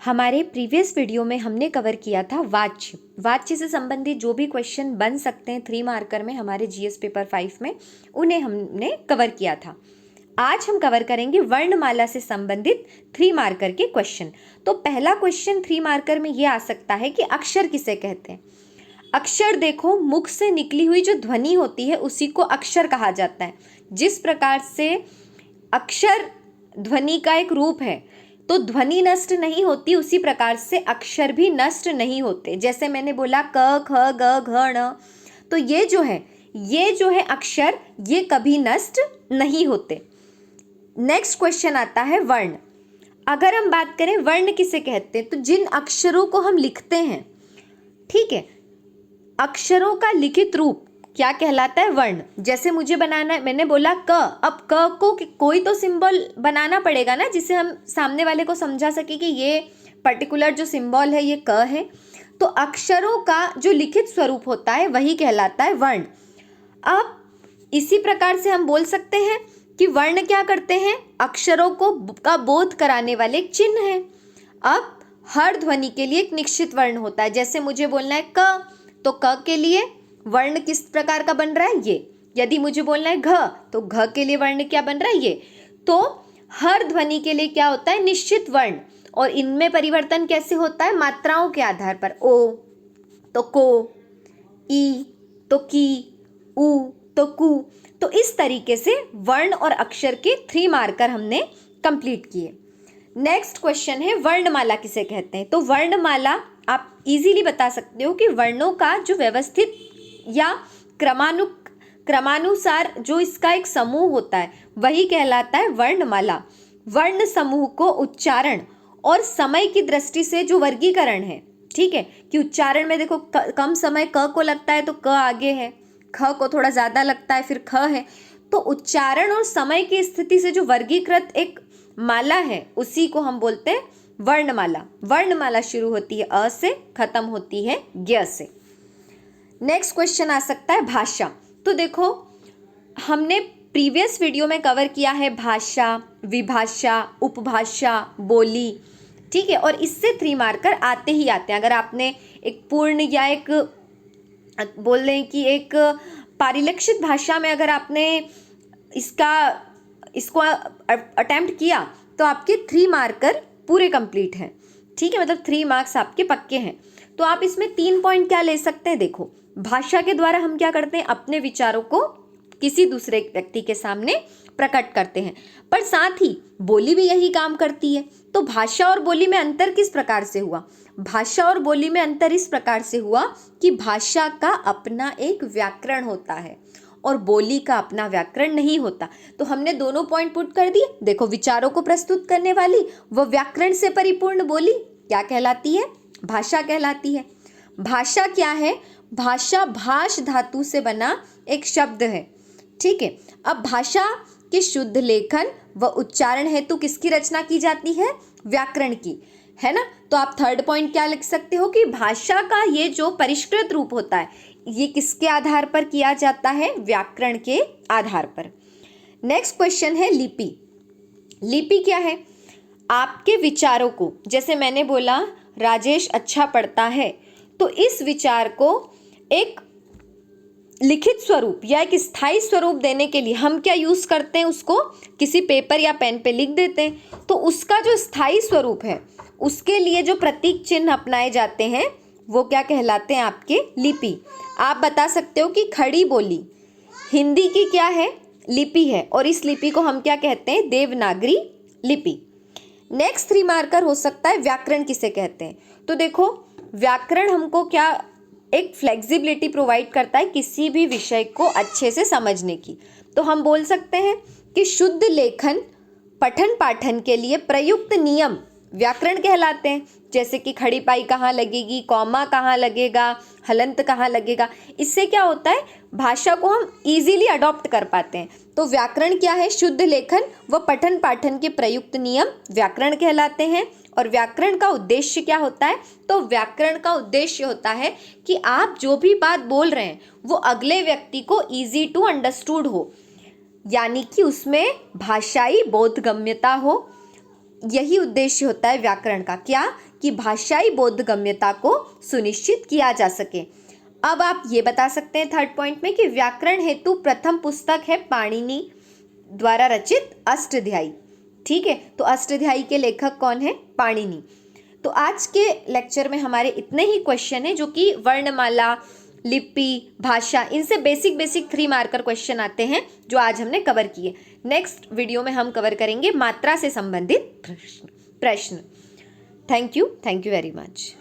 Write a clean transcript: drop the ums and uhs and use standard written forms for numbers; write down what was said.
हमारे previous video में हमने कवर किया था वाच्य। वाच्य से संबंधित जो भी क्वेश्चन बन सकते हैं 3 मार्कर में हमारे जीएस पेपर 5 में, उन्हें हमने कवर किया था। आज हम कवर करेंगे वर्णमाला से संबंधित 3 मार्कर के क्वेश्चन। तो पहला क्वेश्चन 3 मार्कर में ये आ सकता है कि अक्षर किसे कहते हैं। अक्षर देखो, मुख से निकली हुई जो ध्वनि होती है उसी को अक्षर कहा जाता है। जिस प्रकार से अक्षर ध्वनि का एक रूप है, तो ध्वनि नष्ट नहीं होती, उसी प्रकार से अक्षर भी नष्ट नहीं होते। जैसे मैंने बोला क ख ग घ ण, तो ये जो है अक्षर, ये कभी नष्ट नहीं होते। नेक्स्ट क्वेश्चन आता है वर्ण। अगर हम बात करें वर्ण किसे कहते हैं, तो जिन अक्षरों को हम लिखते हैं, ठीक है, अक्षरों का लिखित रूप क्या कहलाता है, वर्ण। जैसे मुझे बनाना है, मैंने बोला क, अब क को कोई तो सिंबल बनाना पड़ेगा ना, जिससे हम सामने वाले को समझा सके कि ये पर्टिकुलर जो सिंबल है ये क है। तो अक्षरों का जो लिखित स्वरूप होता है वही कहलाता है वर्ण। अब इसी प्रकार से हम बोल सकते हैं कि वर्ण क्या करते हैं, अक्षरों का बोध कराने वाले एक चिन्ह है। अब हर ध्वनि के लिए एक निश्चित वर्ण होता है। जैसे मुझे बोलना है क, तो क के लिए वर्ण किस प्रकार का बन रहा है, ये। यदि मुझे बोलना है घ, तो घ के लिए वर्ण क्या बन रहा है, ये। तो हर ध्वनि के लिए क्या होता है, निश्चित वर्ण, और इनमें परिवर्तन कैसे होता है, मात्राओं के आधार पर। ओ तो को, ई तो की, उ तो कु। तो इस तरीके से वर्ण और अक्षर के 3 मार्कर हमने कंप्लीट किए। नेक्स्ट क्वेश्चन है वर्णमाला किसे कहते हैं। तो वर्णमाला आप इजीली बता सकते हो कि वर्णों का जो व्यवस्थित या क्रमानुसार जो इसका एक समूह होता है वही कहलाता है वर्णमाला। वर्ण समूह को उच्चारण और समय की दृष्टि से जो वर्गीकरण है, ठीक है, कि उच्चारण में देखो कम समय क को लगता है तो क आगे है, ख को थोड़ा ज्यादा लगता है फिर ख है। तो उच्चारण और समय की स्थिति से जो वर्गीकृत एक माला है उसी को हम बोलते हैं वर्णमाला। वर्णमाला शुरू होती है अ से, खत्म होती है ज्ञ से। नेक्स्ट क्वेश्चन आ सकता है भाषा। तो देखो, हमने प्रीवियस वीडियो में कवर किया है भाषा, विभाषा, उपभाषा, बोली, ठीक है, और इससे 3 मार्कर आते ही आते हैं। अगर आपने एक पूर्ण या एक बोल रहे कि एक पारिलक्षित भाषा में अगर आपने इसको अटेम्प्ट किया तो आपके 3 मार्कर पूरे कंप्लीट हैं, ठीक है, मतलब 3 मार्क्स आपके पक्के हैं। तो आप इसमें 3 पॉइंट क्या ले सकते हैं, देखो, भाषा के द्वारा हम क्या करते हैं, अपने विचारों को किसी दूसरे व्यक्ति के सामने प्रकट करते हैं, पर साथ ही बोली भी यही काम करती है। तो भाषा और बोली में अंतर किस प्रकार से हुआ, भाषा और बोली में अंतर इस प्रकार से हुआ कि भाषा का अपना एक व्याकरण होता है और बोली का अपना व्याकरण नहीं होता। तो हमने दोनों पॉइंट पुट कर दिए। देखो, विचारों को प्रस्तुत करने वाली वो व्याकरण से परिपूर्ण बोली क्या कहलाती है, भाषा कहलाती है। भाषा क्या है, भाषा भाष धातु से बना एक शब्द है, ठीक है। अब भाषा के शुद्ध लेखन व उच्चारण हेतु किसकी रचना की जाती है, व्याकरण की, है ना। तो आप 3rd पॉइंट क्या लिख सकते हो कि भाषा का ये जो परिष्कृत रूप होता है ये किसके आधार पर किया जाता है, व्याकरण के आधार पर। नेक्स्ट क्वेश्चन है लिपि। लिपि क्या है, आपके विचारों को, जैसे मैंने बोला राजेश अच्छा पढ़ता है, तो इस विचार को एक लिखित स्वरूप या एक स्थायी स्वरूप देने के लिए हम क्या यूज करते हैं, उसको किसी पेपर या पेन पे लिख देते हैं। तो उसका जो स्थायी स्वरूप है उसके लिए जो प्रतीक चिन्ह अपनाए जाते हैं वो क्या कहलाते हैं, आपके लिपि। आप बता सकते हो कि खड़ी बोली हिंदी की क्या है, लिपि है, और इस लिपि को हम क्या कहते हैं, देवनागरी लिपि। नेक्स्ट 3 मार्कर हो सकता है व्याकरण किसे कहते हैं। तो देखो, व्याकरण हमको क्या एक फ्लेक्सिबिलिटी प्रोवाइड करता है किसी भी विषय को अच्छे से समझने की। तो हम बोल सकते हैं कि शुद्ध लेखन पठन पाठन के लिए प्रयुक्त नियम व्याकरण कहलाते हैं। जैसे कि खड़ी पाई कहाँ लगेगी, कॉमा कहाँ लगेगा, हलंत कहाँ लगेगा, इससे क्या होता है, भाषा को हम इजीली अडॉप्ट कर पाते हैं। तो व्याकरण क्या है, शुद्ध लेखन व पठन पाठन के प्रयुक्त नियम व्याकरण कहलाते हैं। और व्याकरण का उद्देश्य क्या होता है, तो व्याकरण का उद्देश्य होता है कि आप जो भी बात बोल रहे हैं वो अगले व्यक्ति को इजी टू अंडरस्टूड हो, यानी कि उसमें भाषाई बोधगम्यता हो, यही उद्देश्य होता है व्याकरण का, क्या कि भाषाई बोधगम्यता को सुनिश्चित किया जा सके। अब आप ये बता सकते हैं थर्ड पॉइंट में कि व्याकरण हेतु प्रथम पुस्तक है पाणिनि द्वारा रचित अष्टाध्यायी। ठीक है, तो अष्टाध्यायी के लेखक कौन है? पाणिनि। तो आज के लेक्चर में हमारे इतने ही क्वेश्चन हैं जो कि वर्णमाला, लिपि, भाषा, इनसे बेसिक 3 मार्कर क्वेश्चन आते हैं जो आज हमने कवर किए। नेक्स्ट वीडियो में हम कवर करेंगे मात्रा से संबंधित प्रश्न। Thank you very much.